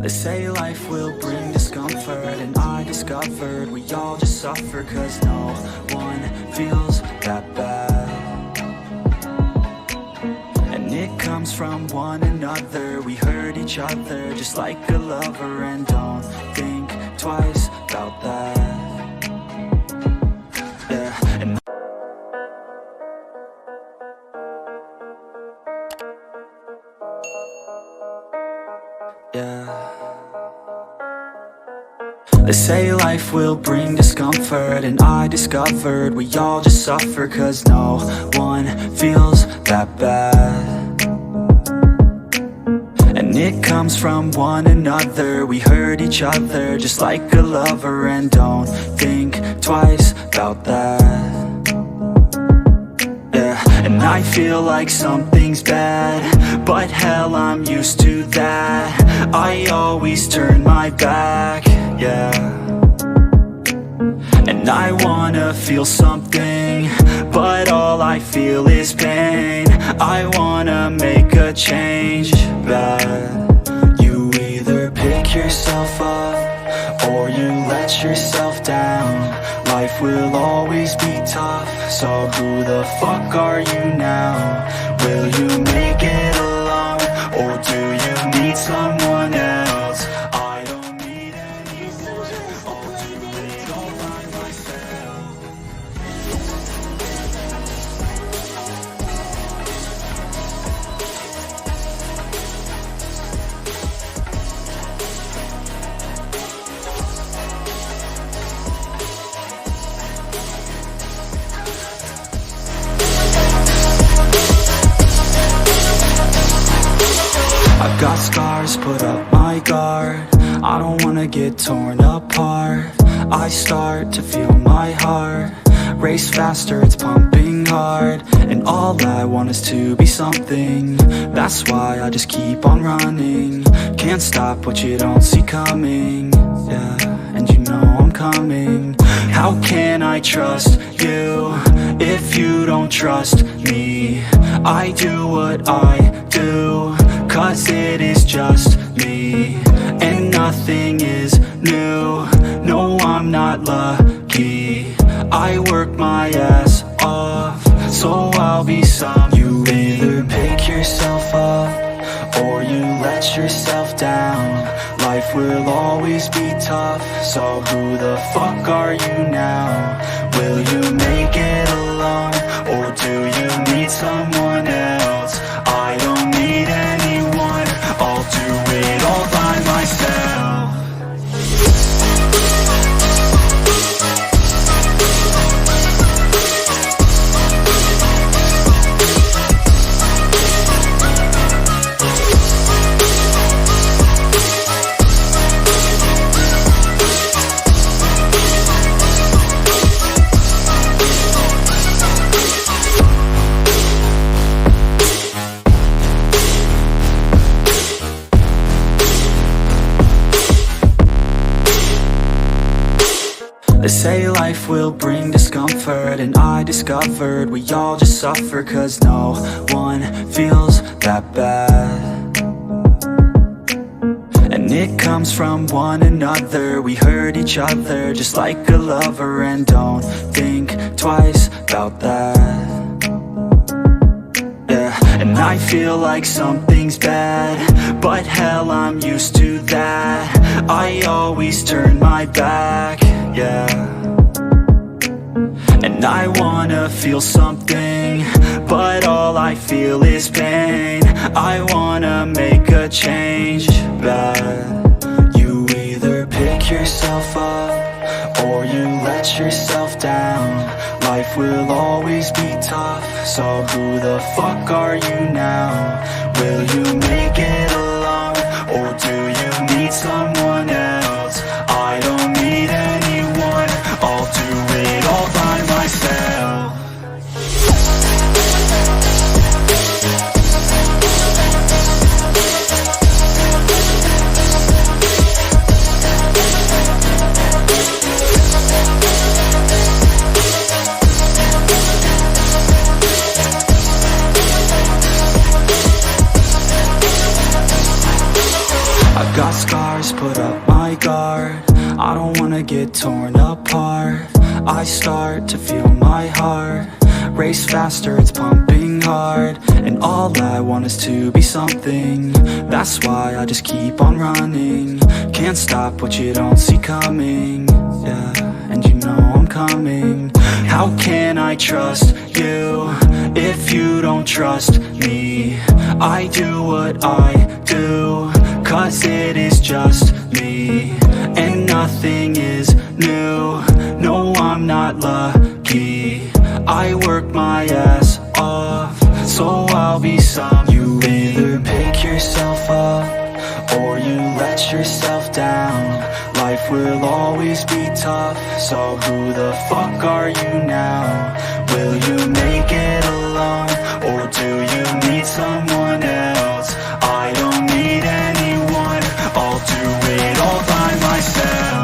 They say life will bring discomfort, and I discovered we all just suffer, cause no one feels that bad. And it comes from one another, we hurt each other just like a lover, and don't think twice about that. Yeah, and yeah. They say life will bring discomfort, and I discovered we all just suffer, cause no one feels that bad. And it comes from one another, we hurt each other just like a lover, and don't think twice about that. And I feel like something's bad, but hell, I'm used to that. I always turn my back, yeah. And I wanna feel something, but all I feel is pain. I wanna make a change, but you either pick yourself up or you let yourself down. Life will always be tough, so who the fuck are you now? Will you make it alone, or do you need someone else? I don't need anyone, I'll do it all by myself. I've got scars, put up my guard. I don't wanna get torn apart. I start to feel my heart race faster, it's pumping hard. And all I want is to be something. That's why I just keep on running. Can't stop what you don't see coming. Yeah, and you know I'm coming. How can I trust you if you don't trust me? I do what I do, cause it is just me, and nothing is new. No, I'm not lucky. I work my ass off, so I'll be some. You either pick yourself up or you let yourself down. Life will always be tough, so who the fuck are you now? Will you make it alone, or do you need someone else? I don't need anyone, I'll do it all by myself. They say life will bring discomfort, and I discovered we all just suffer, cause no one feels that bad. And it comes from one another, we hurt each other just like a lover, and don't think twice about that. Yeah, and I feel like something's bad, but hell, I'm used to that. I always turn my back, yeah. And I wanna feel something, but all I feel is pain. I wanna make a change, but you either pick yourself up or you let yourself down. Life will always be tough, so who the fuck are you now? Will you make it alone, or do you need someone else? I don't need anyone, I'll do it all by myself. I've got scars, torn apart, I start to feel my heart race faster, it's pumping hard. And all I want is to be something. That's why I just keep on running. Can't stop what you don't see coming. Yeah, and you know I'm coming. How can I trust you if you don't trust me? I do what I do, cause it is just me. And nothing is new, no I'm not lucky. I work my ass off, so I'll be some. You either pick yourself up, or you let yourself down. Life will always be tough, so who the fuck are you now? Will you make it alone, or do you need someone else? I don't need anyone, I'll do it all by myself.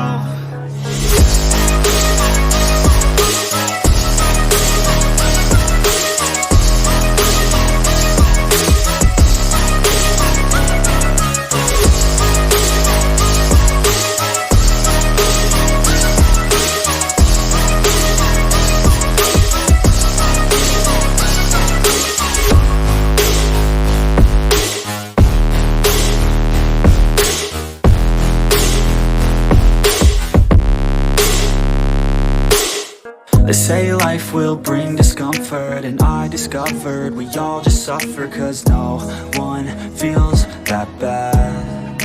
They say life will bring discomfort, and I discovered we all just suffer, cause no one feels that bad.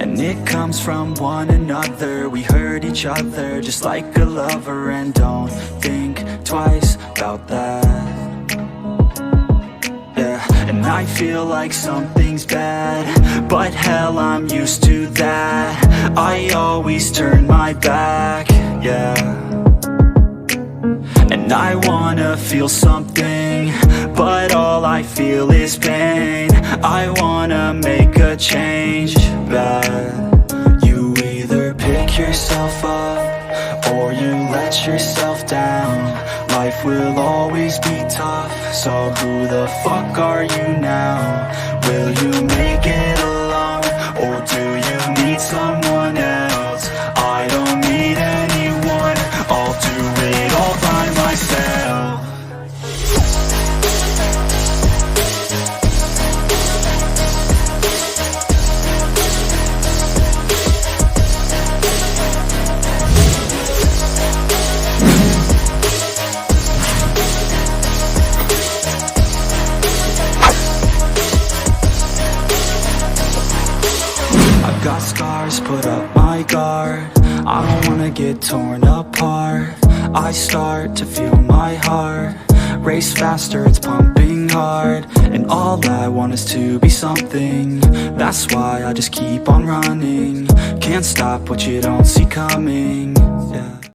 And it comes from one another, we hurt each other just like a lover, and don't think twice about that. Yeah, and I feel like something's bad, but hell I'm used to that. I always turn my back, yeah. And I wanna feel something, but all I feel is pain. I wanna make a change, but you either pick yourself up, or you let yourself down. Life will always be tough, so who the fuck are you now? Will you make it alone, or do you need someone else? I don't need anyone, I'll do it all by myself. I've got scars, put up my guard. I don't wanna get torn apart. I start to feel my heart race faster, it's pumping hard. And all I want is to be something. That's why I just keep on running. Can't stop what you don't see coming, yeah.